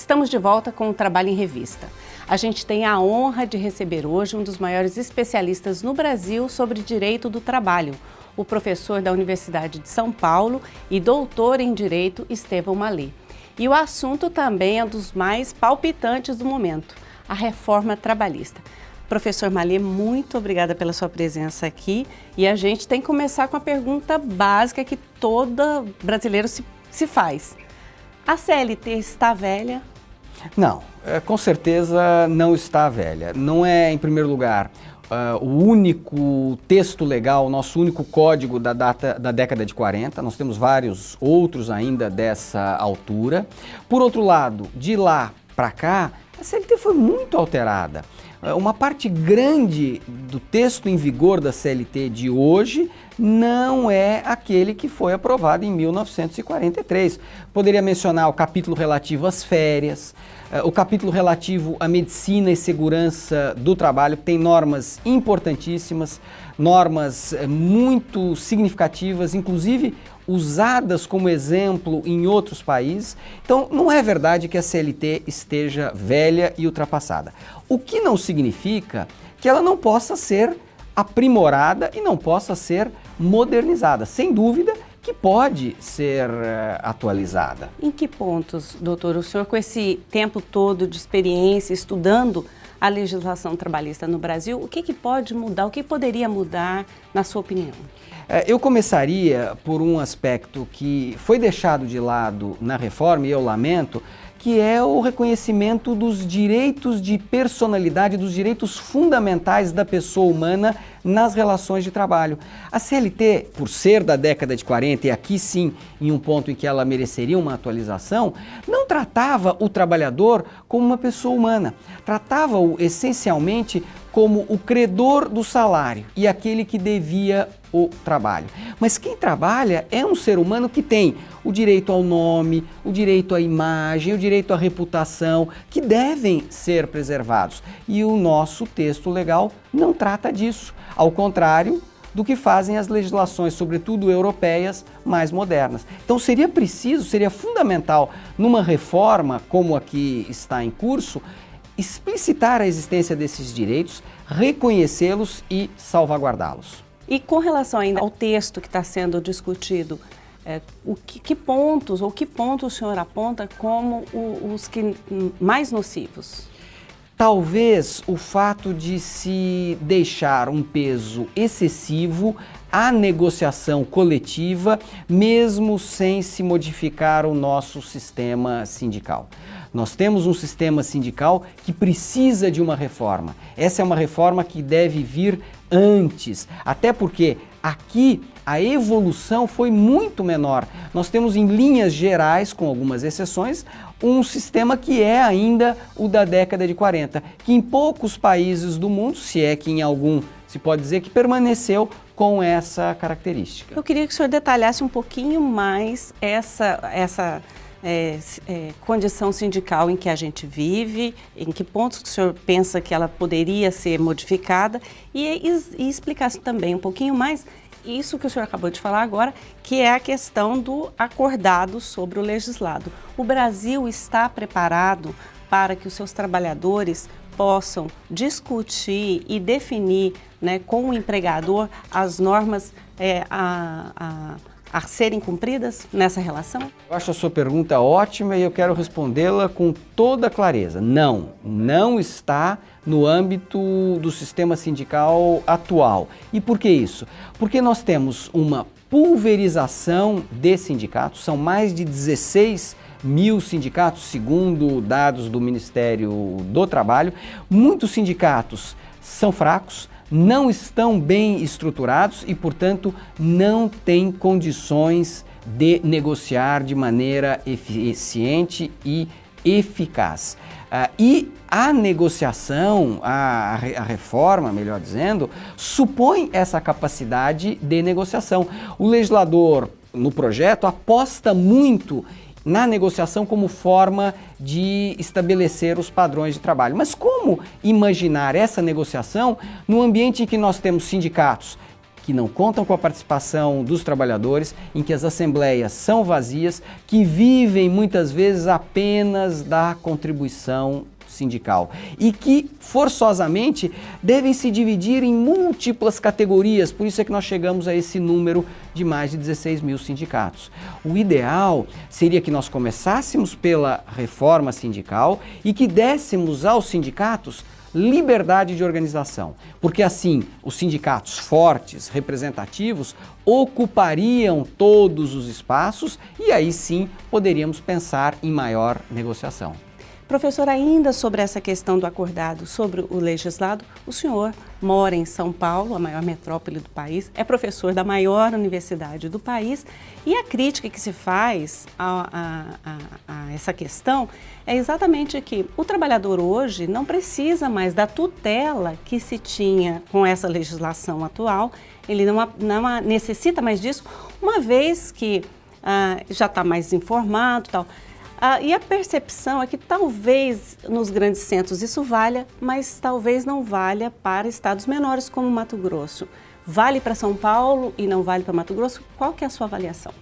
Estamos de volta com o Trabalho em Revista. A gente tem a honra de receber hoje um dos maiores especialistas no Brasil sobre direito do trabalho, o professor da Universidade de São Paulo e doutor em Direito, Estevão Mallet. E o assunto também é um dos mais palpitantes do momento, a reforma trabalhista. Professor Mallet, muito obrigada pela sua presença aqui. E a gente tem que começar com a pergunta básica que todo brasileiro se faz. A CLT está velha? Não, com certeza não está velha. Não é, em primeiro lugar, o único texto legal, nosso único código da década de 40. Nós temos vários outros ainda dessa altura. Por outro lado, de lá para cá, a CLT foi muito alterada. Uma parte grande do texto em vigor da CLT de hoje não é aquele que foi aprovado em 1943. Poderia mencionar o capítulo relativo às férias, o capítulo relativo à medicina e segurança do trabalho, que tem normas importantíssimas, normas muito significativas, inclusive usadas como exemplo em outros países. Então, não é verdade que a CLT esteja velha e ultrapassada. O que não significa que ela não possa ser aprimorada e não possa ser modernizada. Sem dúvida que pode ser atualizada. Em que pontos, doutor, o senhor com esse tempo todo de experiência estudando a legislação trabalhista no Brasil, o que pode mudar, o que poderia mudar, na sua opinião? Eu começaria por um aspecto que foi deixado de lado na reforma, e eu lamento, que é o reconhecimento dos direitos de personalidade, dos direitos fundamentais da pessoa humana nas relações de trabalho. A CLT, por ser da década de 40, e aqui sim, em um ponto em que ela mereceria uma atualização, não tratava o trabalhador como uma pessoa humana, tratava-o essencialmente como o credor do salário e aquele que devia o trabalho. Mas quem trabalha é um ser humano que tem o direito ao nome, o direito à imagem, o direito à reputação, que devem ser preservados. E o nosso texto legal não trata disso, ao contrário do que fazem as legislações, sobretudo europeias, mais modernas. Então seria fundamental, numa reforma como a que está em curso, explicitar a existência desses direitos, reconhecê-los e salvaguardá-los. E com relação ainda ao texto que está sendo discutido, que pontos o senhor aponta como os que mais nocivos? Talvez o fato de se deixar um peso excessivo à negociação coletiva, mesmo sem se modificar o nosso sistema sindical. Nós temos um sistema sindical que precisa de uma reforma. Essa é uma reforma que deve vir antes, até porque aqui a evolução foi muito menor. Nós temos em linhas gerais, com algumas exceções, um sistema que é ainda o da década de 40, que em poucos países do mundo, se é que em algum se pode dizer, que permaneceu com essa característica. Eu queria que o senhor detalhasse um pouquinho mais essa condição sindical em que a gente vive, em que pontos o senhor pensa que ela poderia ser modificada e explicasse também um pouquinho mais isso que o senhor acabou de falar agora, que é a questão do acordado sobre o legislado. O Brasil está preparado para que os seus trabalhadores possam discutir e definir, né, com o empregador as normas a serem cumpridas nessa relação? Eu acho a sua pergunta ótima e eu quero respondê-la com toda clareza. Não está no âmbito do sistema sindical atual. E por que isso? Porque nós temos uma pulverização de sindicatos, são mais de 16 mil sindicatos, segundo dados do Ministério do Trabalho. Muitos sindicatos são fracos, não estão bem estruturados e, portanto, não têm condições de negociar de maneira eficiente e eficaz. E a negociação, a reforma, melhor dizendo, supõe essa capacidade de negociação. O legislador, no projeto, aposta muito na negociação como forma de estabelecer os padrões de trabalho. Mas como imaginar essa negociação no ambiente em que nós temos sindicatos que não contam com a participação dos trabalhadores, em que as assembleias são vazias, que vivem muitas vezes apenas da contribuição sindical e que forçosamente devem se dividir em múltiplas categorias, por isso é que nós chegamos a esse número de mais de 16 mil sindicatos. O ideal seria que nós começássemos pela reforma sindical e que dessemos aos sindicatos liberdade de organização, porque assim os sindicatos fortes, representativos, ocupariam todos os espaços e aí sim poderíamos pensar em maior negociação. Professor, ainda sobre essa questão do acordado sobre o legislado, o senhor mora em São Paulo, a maior metrópole do país, é professor da maior universidade do país e a crítica que se faz a essa questão é exatamente que o trabalhador hoje não precisa mais da tutela que se tinha com essa legislação atual, ele não necessita mais disso, uma vez que já está mais informado e tal. E a percepção é que talvez nos grandes centros isso valha, mas talvez não valha para estados menores como Mato Grosso. Vale para São Paulo e não vale para Mato Grosso? Qual que é a sua avaliação?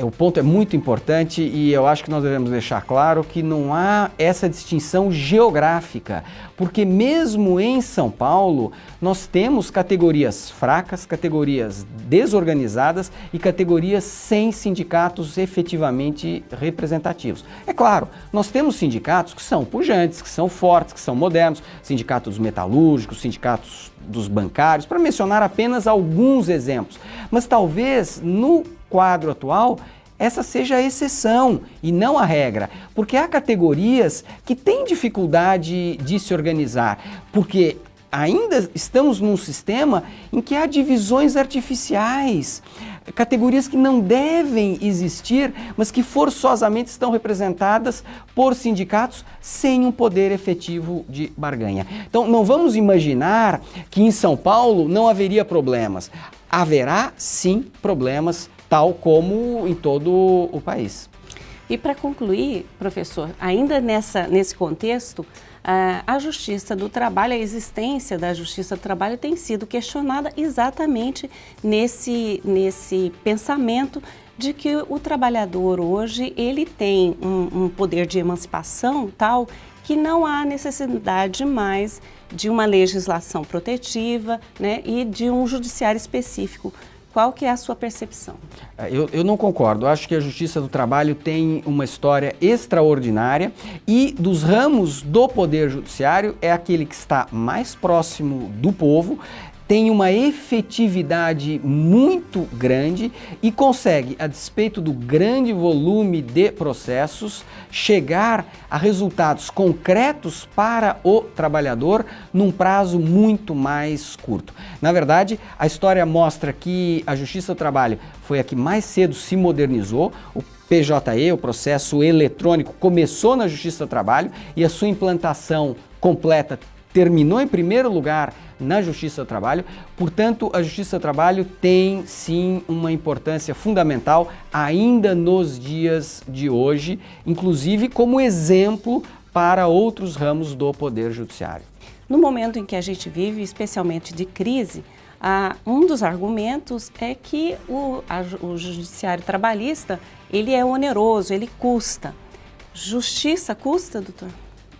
O ponto é muito importante e eu acho que nós devemos deixar claro que não há essa distinção geográfica, porque mesmo em São Paulo nós temos categorias fracas, categorias desorganizadas e categorias sem sindicatos efetivamente representativos. É claro, nós temos sindicatos que são pujantes, que são fortes, que são modernos, sindicatos metalúrgicos, sindicatos dos bancários, para mencionar apenas alguns exemplos. Mas talvez no quadro atual essa seja a exceção e não a regra, porque há categorias que têm dificuldade de se organizar, porque ainda estamos num sistema em que há divisões artificiais, categorias que não devem existir, mas que forçosamente estão representadas por sindicatos sem um poder efetivo de barganha. Então, não vamos imaginar que em São Paulo não haveria problemas. Haverá, sim, problemas, tal como em todo o país. E para concluir, professor, ainda nesse contexto, a Justiça do Trabalho, a existência da Justiça do Trabalho tem sido questionada exatamente nesse pensamento de que o trabalhador hoje ele tem um poder de emancipação tal que não há necessidade mais de uma legislação protetiva, né, e de um judiciário específico. Qual que é a sua percepção? Eu não concordo. Acho que a Justiça do Trabalho tem uma história extraordinária e dos ramos do Poder Judiciário é aquele que está mais próximo do povo, tem uma efetividade muito grande e consegue, a despeito do grande volume de processos, chegar a resultados concretos para o trabalhador num prazo muito mais curto. Na verdade, a história mostra que a Justiça do Trabalho foi a que mais cedo se modernizou. O PJE, o processo eletrônico, começou na Justiça do Trabalho e a sua implantação completa terminou em primeiro lugar na Justiça do Trabalho. Portanto, a Justiça do Trabalho tem sim uma importância fundamental ainda nos dias de hoje, inclusive como exemplo para outros ramos do Poder Judiciário. No momento em que a gente vive, especialmente de crise, um dos argumentos é que o judiciário trabalhista ele é oneroso, ele custa. Justiça custa, doutor?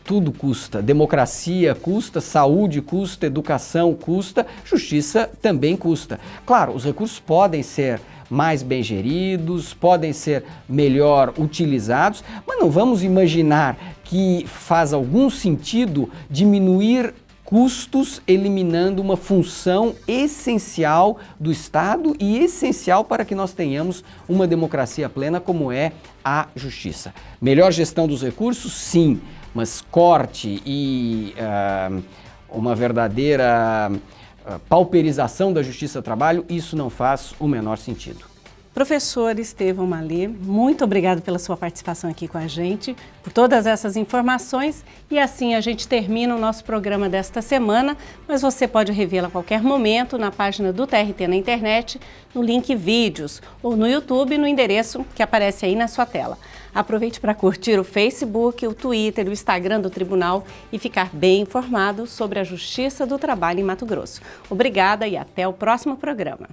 Tudo custa, democracia custa, saúde custa, educação custa, justiça também custa. Claro, os recursos podem ser mais bem geridos, podem ser melhor utilizados, mas não vamos imaginar que faz algum sentido diminuir custos eliminando uma função essencial do Estado e essencial para que nós tenhamos uma democracia plena como é a justiça. Melhor gestão dos recursos, sim. Mas corte e uma verdadeira pauperização da Justiça do Trabalho, isso não faz o menor sentido. Professor Estevão Malê, muito obrigado pela sua participação aqui com a gente, por todas essas informações. E assim a gente termina o nosso programa desta semana, mas você pode revê-lo a qualquer momento na página do TRT na internet, no link Vídeos, ou no YouTube, no endereço que aparece aí na sua tela. Aproveite para curtir o Facebook, o Twitter, o Instagram do Tribunal e ficar bem informado sobre a Justiça do Trabalho em Mato Grosso. Obrigada e até o próximo programa.